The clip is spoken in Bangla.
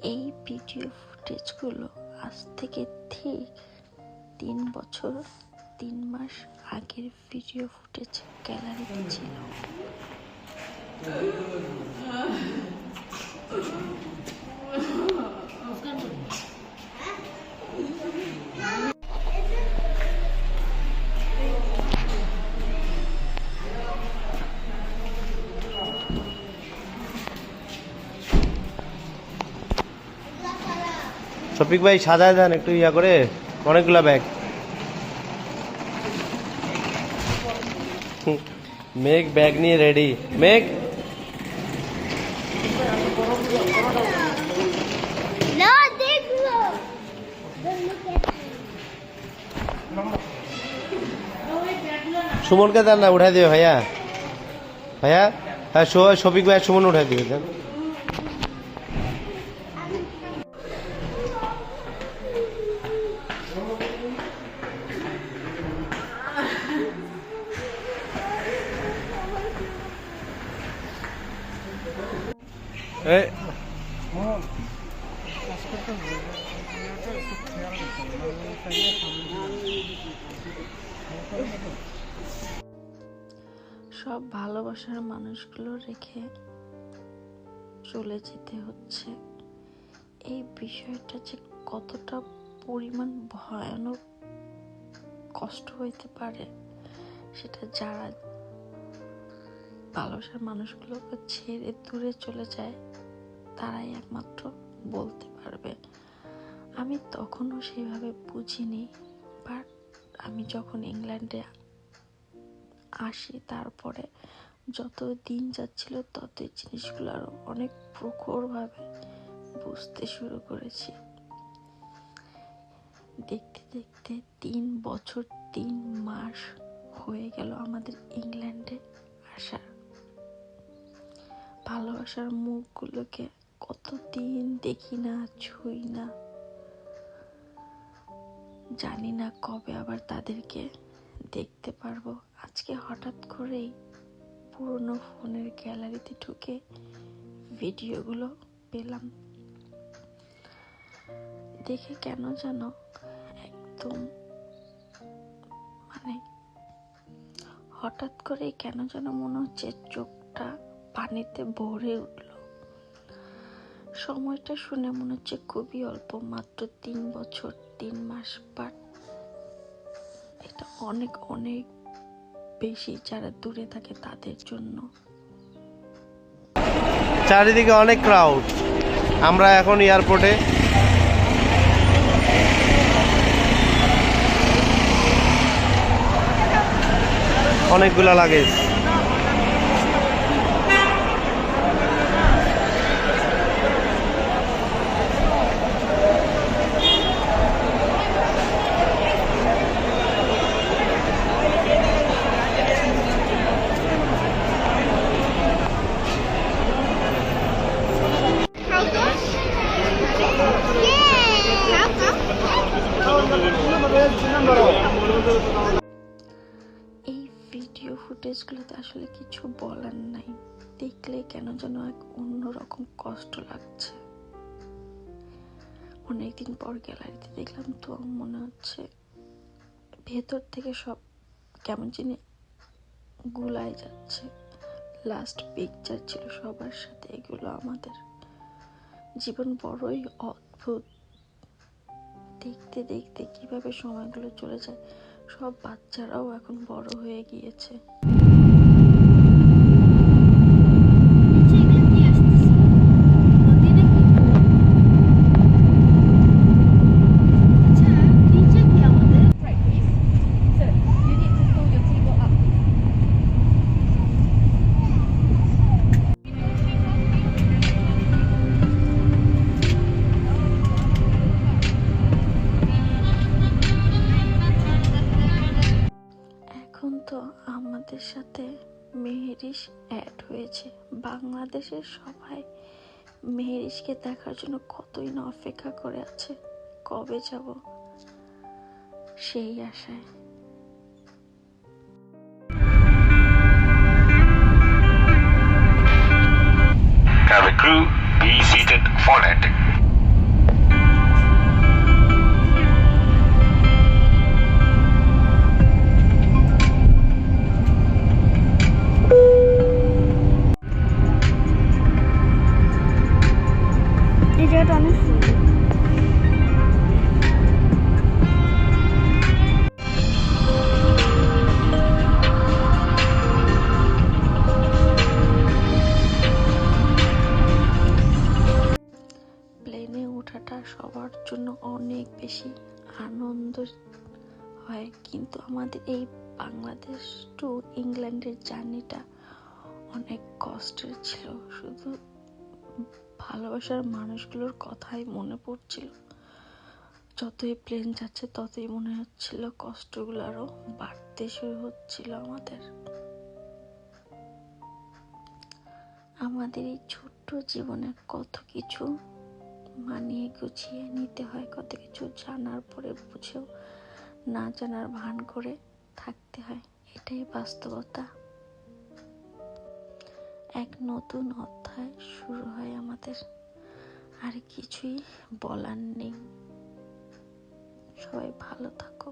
এই ভিডিও ফুটেজগুলো আজ থেকে ঠিক 3 বছর 3 মাস আগের ভিডিও ফুটেজ গ্যালারিতে ছিল। শফিক ভাই সাজায় দেন একটু ইয়া করে, অনেকগুলা ব্যাগ। মেঘ ব্যাগ নিয়ে রেডি। মেঘ সুমনকে দেন না, উঠাই দিবে ভাইয়া। ভাইয়া হ্যাঁ, শফিক ভাই সুমন উঠাই দিবে দেন। সব ভালোবাসার মানুষগুলো রেখে চলে যেতে হচ্ছে। এই বিষয়টা যে কতটা পরিমাণ ভয়ানক কষ্ট হইতে পারে সেটা যারা ভালোবাসার মানুষগুলোকে ছেড়ে দূরে চলে যায় তারাই একমাত্র বলতে পারবে। আমি তখনও সেইভাবে বুঝিনি, বাট আমি যখন ইংল্যান্ডে আসি তারপরে যত দিন যাচ্ছিল ততই জিনিসগুলো আরো অনেক প্রখরভাবে বুঝতে শুরু করেছি। দেখতে দেখতে 3 বছর 3 মাস হয়ে গেল আমাদের ইংল্যান্ডে আসার। ভালোবাসার মুখগুলোকে কতদিন দেখি না, ছুঁই না, জানি না কবে আবার তাদেরকে দেখতে পারবো। আজকে হঠাৎ করেই পুরনো ফোনের গ্যালারিতে ঢুকে ভিডিওগুলো পেলাম, দেখে কেন যেন একদম হঠাৎ করে কেন যেন মনে হচ্ছে চোখটা পানিতে ভরে উঠল। সময়টা শুনে মনে হচ্ছে খুবই অল্প, মাত্র 3 বছর 3 মাস, বাট এটা অনেক অনেক বেশি যারা দূরে থাকে তাদের জন্য। চারিদিকে অনেক ক্রাউড। আমরা এখন এয়ারপোর্টে। অনেকগুলা লাগেজ। এই ভিডিও ফুটেজগুলোতে আসলে কিছু বলার নাই, দেখলে কেন যেন এক অন্যরকম কষ্ট লাগছে। অনেকদিন পর গ্যালারিতে দেখলাম তো মনে হচ্ছে ভেতর থেকে সব কেমন জানি গুলাই যাচ্ছে। লাস্ট পিকচার ছিল সবার সাথে, এগুলো আমাদের জীবন বড়ই অদ্ভুত। দেখতে দেখতে কিভাবে সময়গুলো চলে যায়। সব বাচ্চারাও এখন বড় হয়ে গিয়েছে। আমাদের সাথে মেহেরিশ অ্যাড হয়েছে। বাংলাদেশের সবাই মেহেরিশকে দেখার জন্য কতই না অপেক্ষা করে আছে, কবে যাব সেই আশায়। Cabin crew, be seated for landing. এই জায়গাটা অনেক সুন্দর। প্লেনে ওঠাটা সবার জন্য অনেক বেশি আনন্দ হয়, কিন্তু আমাদের এই বাংলাদেশ টু ইংল্যান্ডের জার্নিটা অনেক কষ্টের ছিল। শুধু ভালোবাসার মানুষগুলোর কথাই মনে পড়ছিল। যতই প্লেন যাচ্ছে ততই মনে হচ্ছিল কষ্টগুলো আরো বাড়তে শুরু হচ্ছিল আমাদের। আমাদের এই ছোট্ট জীবনে কত কিছু মানিয়ে গুছিয়ে নিতে হয়, কত কিছু জানার পরে বুঝেও না জানার ভান করে থাকতে হয়। এটাই বাস্তবতা। এক নতুন অধ্যায় শুরু হয় আমাদের, আর কিছুই বলার নেই। সবাই ভালো থাকো।